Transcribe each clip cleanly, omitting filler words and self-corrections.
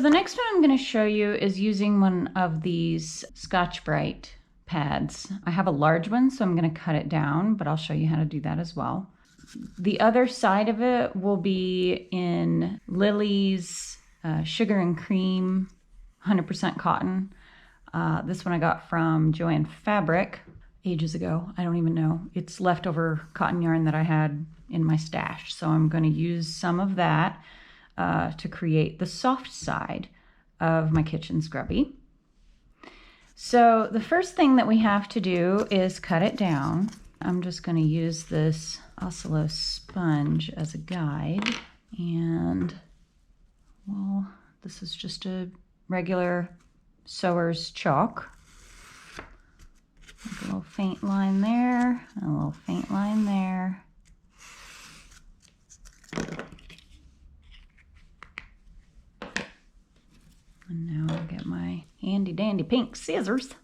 the next one I'm going to show you is using one of these Scotch Brite pads. I have a large one, so I'm going to cut it down, but I'll show you how to do that as well. The other side of it will be in Lily's Sugar and Cream 100% cotton. This one I got from Joann Fabric ages ago. I don't even know. It's leftover cotton yarn that I had in my stash. So I'm going to use some of that to create the soft side of my kitchen scrubby. So the first thing that we have to do is cut it down. I'm just going to use this Oscillo sponge as a guide. And, well, this is just a regular sewer's chalk. Make a little faint line there, and a little faint line there. And now I'll get my handy dandy pink scissors.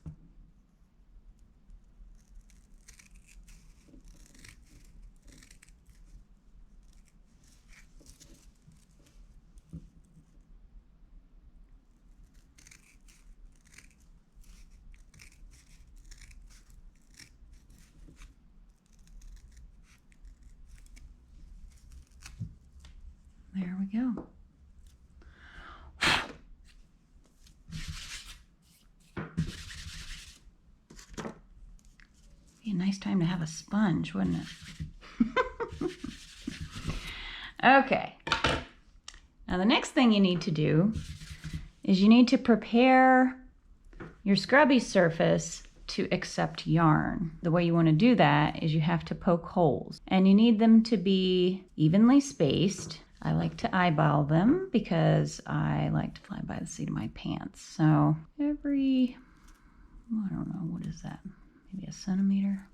There we go. Be a nice time to have a sponge, wouldn't it? Okay. Now the next thing you need to do is you need to prepare your scrubby surface to accept yarn. The way you want to do that is you have to poke holes, and you need them to be evenly spaced. I like to eyeball them because I like to fly by the seat of my pants. So every, I don't know, what is that? Maybe a centimeter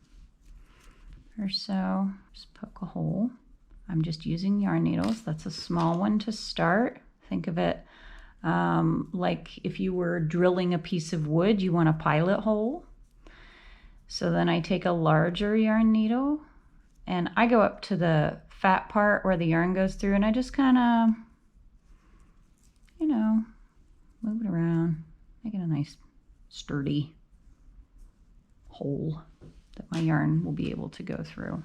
or so. Just poke a hole. I'm just using yarn needles. That's a small one to start. Think of it like if you were drilling a piece of wood, you want a pilot hole. So then I take a larger yarn needle and I go up to the fat part where the yarn goes through, and I just kind of, you know, move it around, make it a nice sturdy hole that my yarn will be able to go through.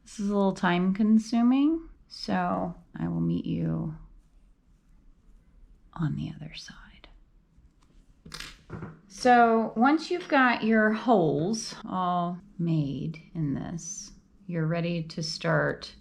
This is a little time consuming, so I will meet you on the other side. So once you've got your holes all made in this, you're ready to start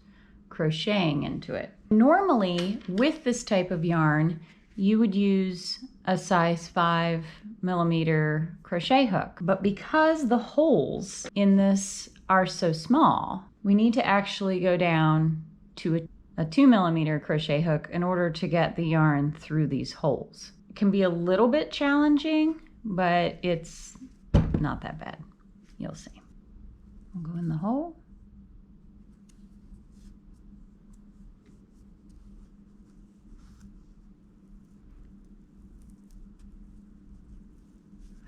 crocheting into it. Normally, with this type of yarn, you would use a size 5mm crochet hook. But because the holes in this are so small, we need to actually go down to a 2mm crochet hook in order to get the yarn through these holes. It can be a little bit challenging, but it's not that bad. You'll see. We'll go in the hole.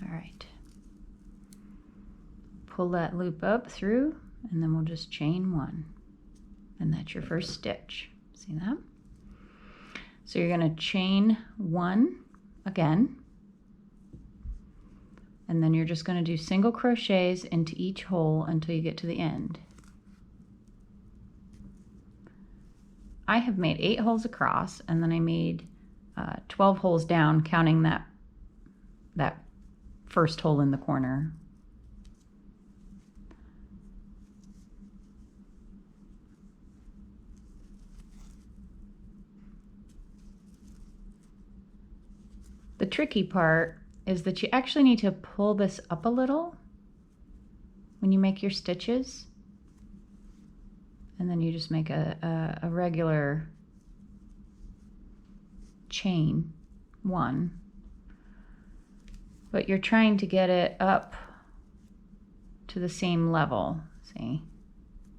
All right. Pull that loop up through, and then we'll just chain one. And that's your first stitch. See that? So you're going to chain one again. And then you're just going to do single crochets into each hole until you get to the end. I have made 8 holes across, and then I made 12 holes down, counting that first hole in the corner. The tricky part is that you actually need to pull this up a little when you make your stitches, and then you just make a regular chain one, but you're trying to get it up to the same level, see,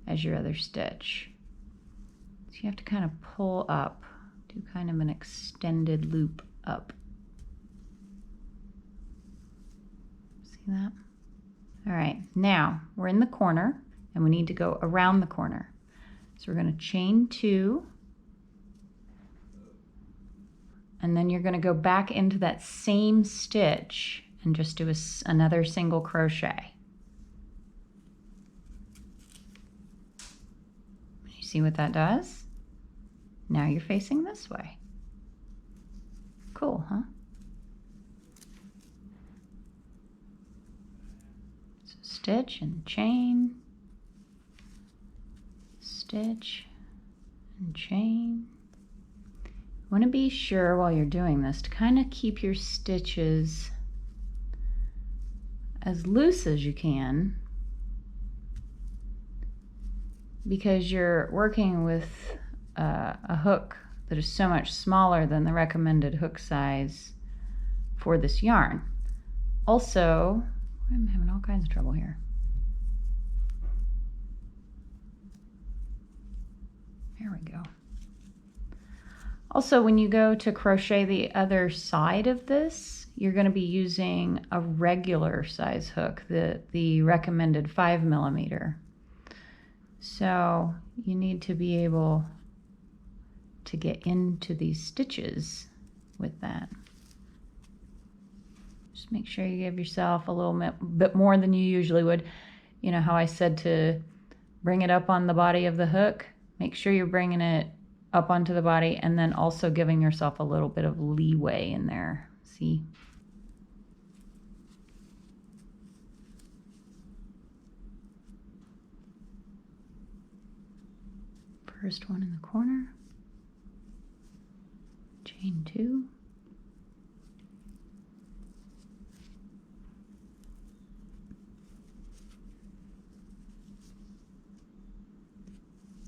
as your other stitch. So you have to kind of pull up, do kind of an extended loop up. That. All right, now we're in the corner and we need to go around the corner. So we're going to chain 2 And then you're going to go back into that same stitch and just do another single crochet. You see what that does? Now you're facing this way. Cool, huh? So stitch and chain, stitch and chain. You want to be sure while you're doing this to kind of keep your stitches as loose as you can, because you're working with a hook that is so much smaller than the recommended hook size for this yarn. Also, I'm having all kinds of trouble here. There we go. Also, when you go to crochet the other side of this, you're going to be using a regular size hook, the recommended 5mm. So you need to be able to get into these stitches with that. Just make sure you give yourself a little bit more than you usually would. You know how I said to bring it up on the body of the hook? Make sure you're bringing it up onto the body and then also giving yourself a little bit of leeway in there. See? First one in the corner. Chain 2.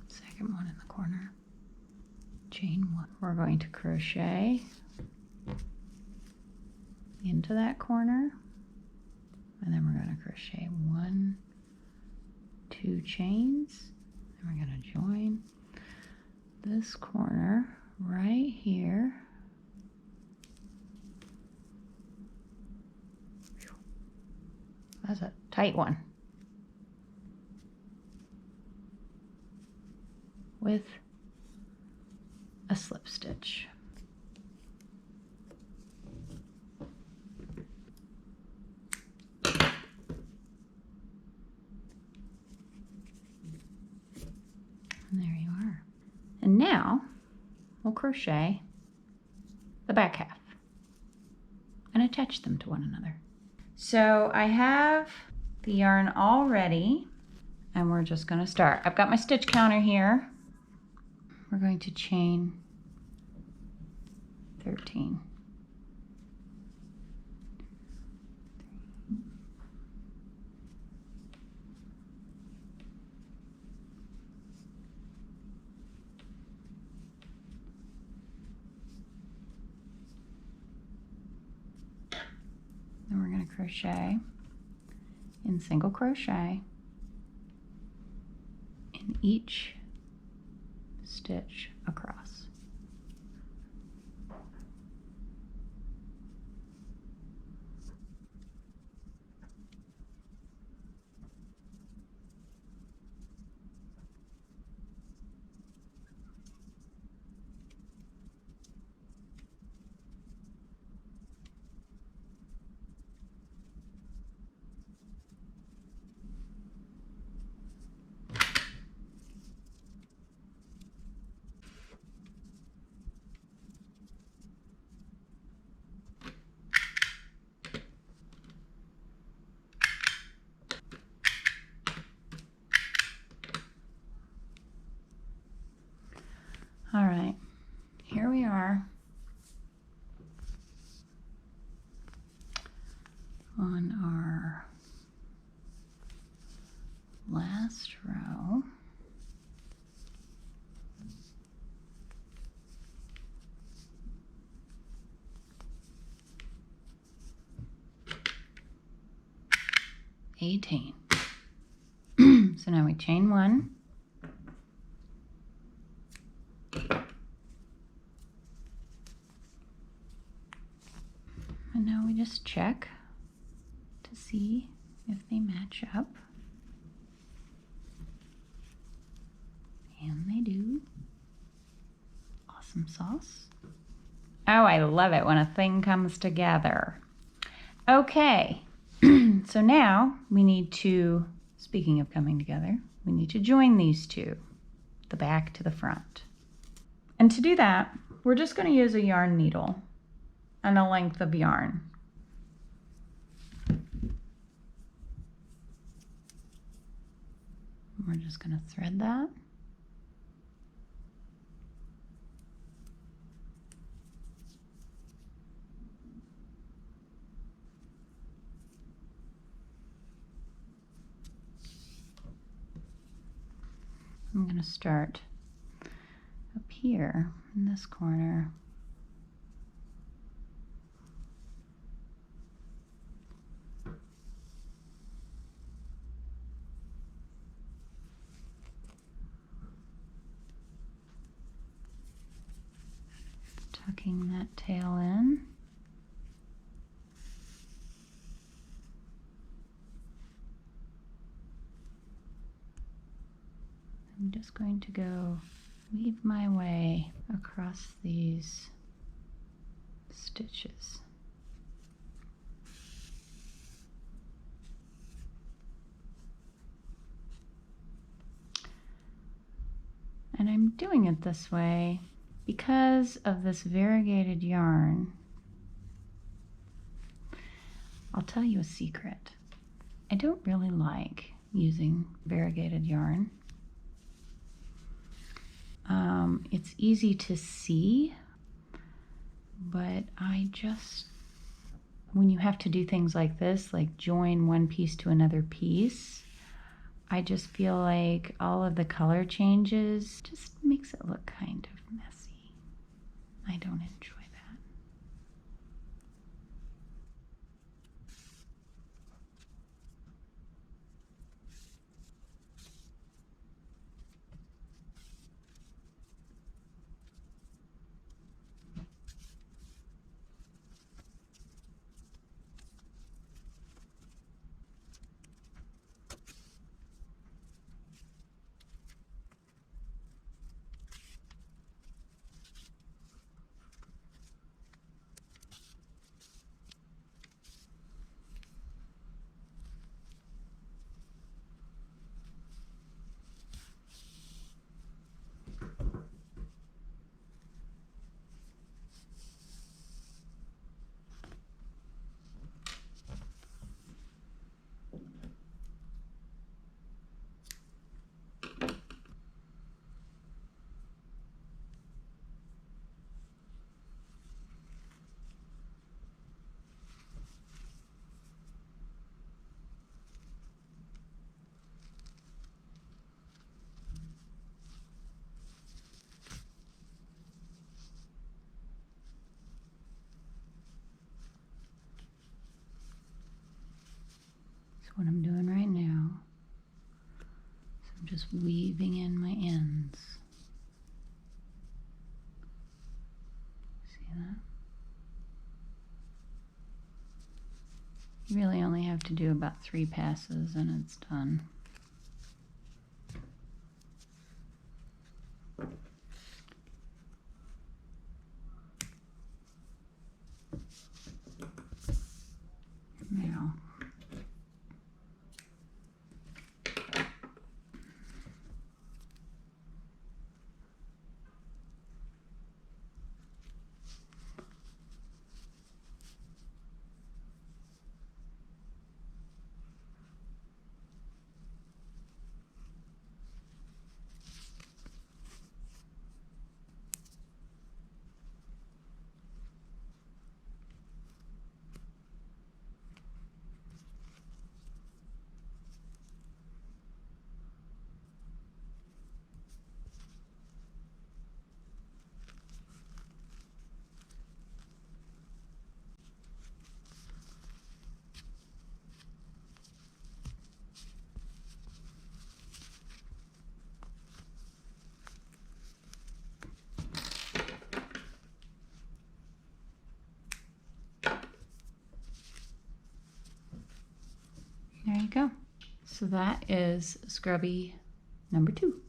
Second one in the corner. Chain 1. We're going to crochet into that corner, and then we're going to crochet 1, 2 chains, and we're going to join this corner right here. That's a tight one. With a slip stitch. And there you are. And now we'll crochet the back half and attach them to one another. So I have the yarn all ready, and we're just going to start. I've got my stitch counter here. We're going to chain 13. Then we're going to crochet in single crochet in each stitch across. All right, here we are on our last row. So now we chain 1. And now we just check to see if they match up. And they do. Awesome sauce. Oh, I love it when a thing comes together. Okay, so now we need to, speaking of coming together, we need to join these two, the back to the front. And to do that, we're just going to use a yarn needle and a length of yarn. We're just going to thread that. I'm going to start up here in this corner. Tucking that tail in. I'm just going to go weave my way across these stitches. And I'm doing it this way because of this variegated yarn. I'll tell you a secret. I don't really like using variegated yarn. It's easy to see, but when you have to do things like this, like join one piece to another piece, I just feel like all of the color changes just makes it look kind of messy. I don't enjoy that. That's what I'm doing right now. So I'm just weaving in my ends. See that? You really only have to do about 3 passes and it's done. Now, there you go. So that is Scrubby number 2.